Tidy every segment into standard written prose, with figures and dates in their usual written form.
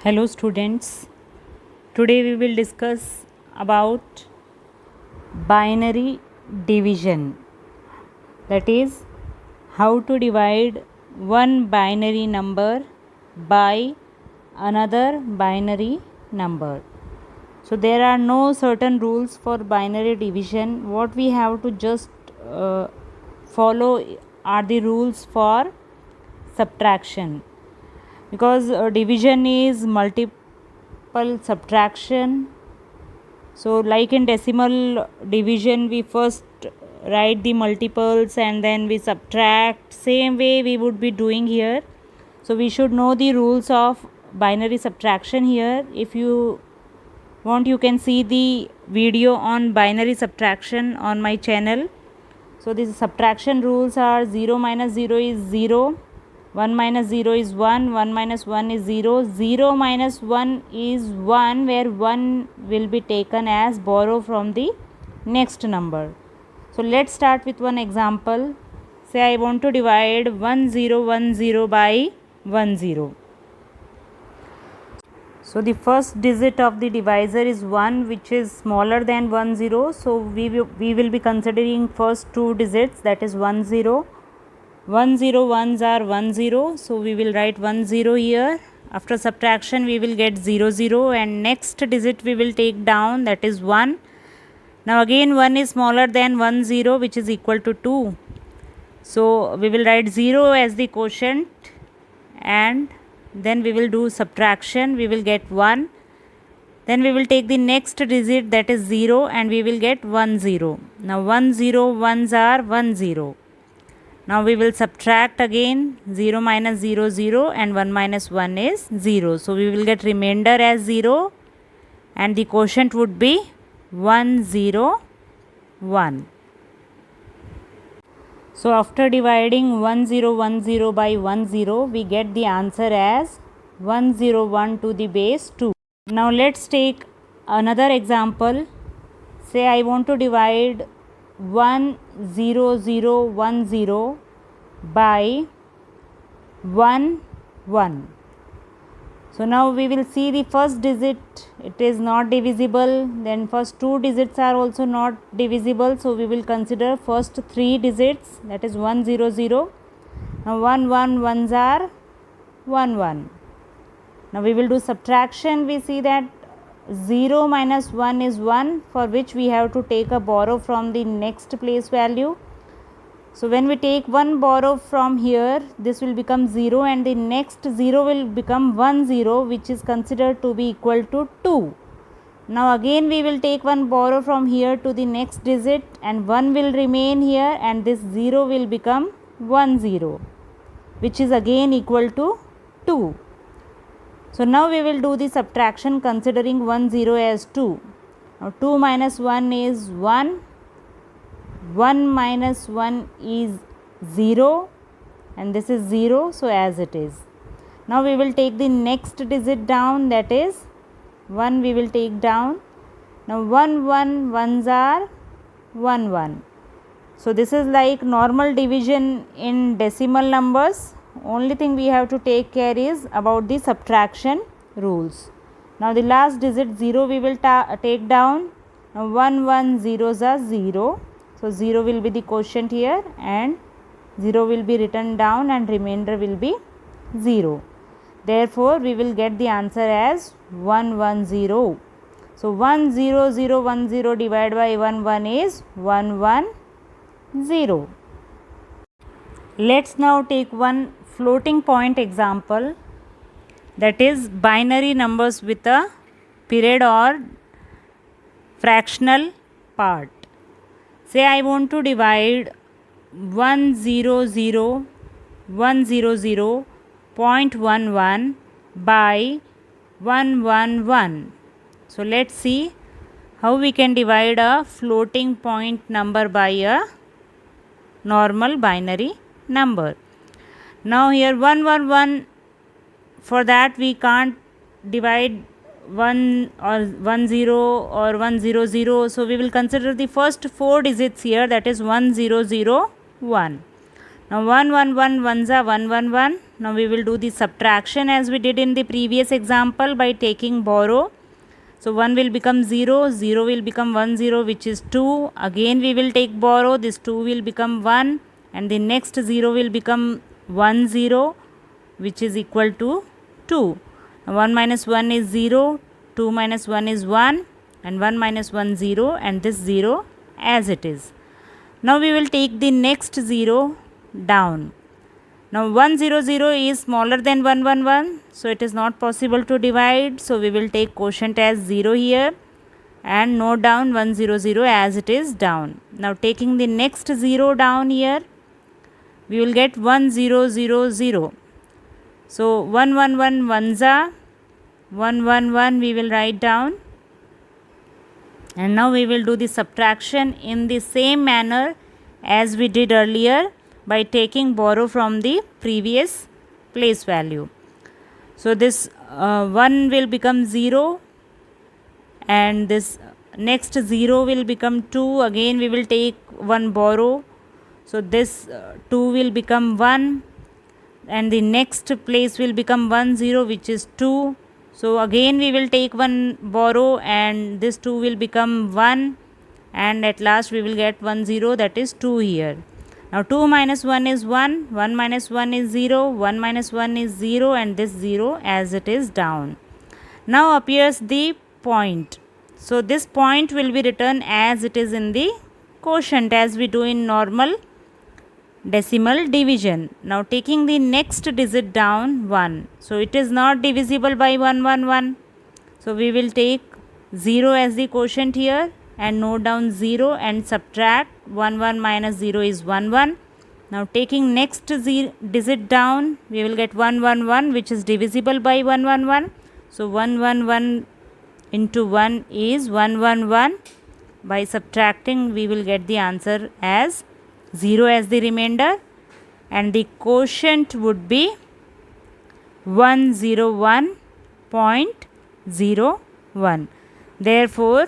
Hello students, today we will discuss about binary division, that is how to divide one binary number by another binary number. So there are no certain rules for binary division. What we have to just follow are the rules for subtraction, because division is multiple subtraction. So like in decimal division, we first write the multiples and then we subtract. Same way we would be doing here. So we should know the rules of binary subtraction here. If you want, you can see the video on binary subtraction on my channel. So these subtraction rules are 0 minus 0 is 0, 1 minus 0 is 1, 1 minus 1 is 0, 0 minus 1 is 1, where 1 will be taken as borrow from the next number. So let's start with one example. Say I want to divide 1010 by 10. So the first digit of the divisor is 1, which is smaller than 10. So we will be considering first two digits, that is 10. 10 ones are 10, so we will write 10 here. After subtraction we will get 00, and next digit we will take down, that is 1. Now again 1 is smaller than 10, which is equal to 2. So we will write 0 as the quotient, and then we will do subtraction. We will get 1. Then we will take the next digit, that is 0, and we will get 10. Now 10 ones are 10. Now we will subtract again. 0 minus 0 0, and 1 minus 1 is 0. So we will get remainder as 0, and the quotient would be 101. So after dividing 1010 by 10, we get the answer as 101 to the base 2. Now let's take another example. Say I want to divide 10010 by 1 1. So now we will see the first digit, it is not divisible. Then first two digits are also not divisible. So we will consider first three digits, that is 100. Now 1 1 ones are 1 1. Now we will do subtraction. We see that 0 minus 1 is 1, for which we have to take a borrow from the next place value. So when we take one borrow from here, this will become 0, and the next 0 will become 10, which is considered to be equal to 2. Now again we will take one borrow from here to the next digit, and 1 will remain here, and this 0 will become 10, which is again equal to 2. So now we will do the subtraction considering 10 as 2. Now 2 minus 1 is 1. 1 minus 1 is 0, and this is 0, so as it is. Now we will take the next digit down, that is 1 we will take down. Now 1 1 ones are 1 1. So this is like normal division in decimal numbers. Only thing we have to take care is about the subtraction rules. Now the last digit 0 we will take down. Now 1 1 zeros are 0. So 0 will be the quotient here, and 0 will be written down, and remainder will be 0. Therefore we will get the answer as 110. So 10010 divided by 11 is 110. Let's now take one floating point example, that is binary numbers with a period or fractional part. Say I want to divide 100.11 by 111. So let's see how we can divide a floating point number by a normal binary number. Now here 111, for that we can't divide 1 or 10 or 100, so we will consider the first four digits here, that is 1001. Now 111 ones are 111, Now we will do the subtraction as we did in the previous example by taking borrow. So 1 will become 0, 0 will become 1 0, which is 2. Again we will take borrow, this 2 will become 1, and the next 0 will become 1 0, which is equal to 2. 1 minus 1 is 0, 2 minus 1 is 1, and 1 minus 1 0, and this 0 as it is. Now we will take the next 0 down. Now 1 0 0 is smaller than 1 1 1, so it is not possible to divide. So we will take quotient as 0 here and note down 1 0 0 as it is down. Now taking the next 0 down here, we will get 1 0 0 0. So 1 1 1 1 1 1 1 we will write down, and now we will do the subtraction in the same manner as we did earlier by taking borrow from the previous place value. So this 1 will become 0, and this next 0 will become 2. Again we will take 1 borrow, so this 2 will become 1, and the next place will become 1 0, which is 2. So again we will take 1 borrow, and this 2 will become 1, and at last we will get 1 0, that is 2 here. Now 2 minus 1 is 1, 1 minus 1 is 0, 1 minus 1 is 0, and this 0 as it is down. Now appears the point. So this point will be written as it is in the quotient as we do in normal decimal division. Now taking the next digit down 1. So it is not divisible by 1 1 1. So we will take 0 as the quotient here and note down 0 and subtract 1 1 minus 0 is 1 1. Now taking next digit down, we will get 1 1 1, which is divisible by 1 1 1. So 1 1 1 into 1 is 1 1 1. By subtracting we will get the answer as 0 as the remainder, and the quotient would be 101.01. Therefore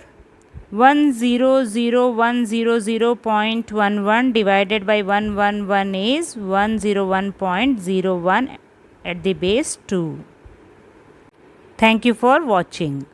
100,100.11 divided by 111 is 101.01 at the base 2. Thank you for watching.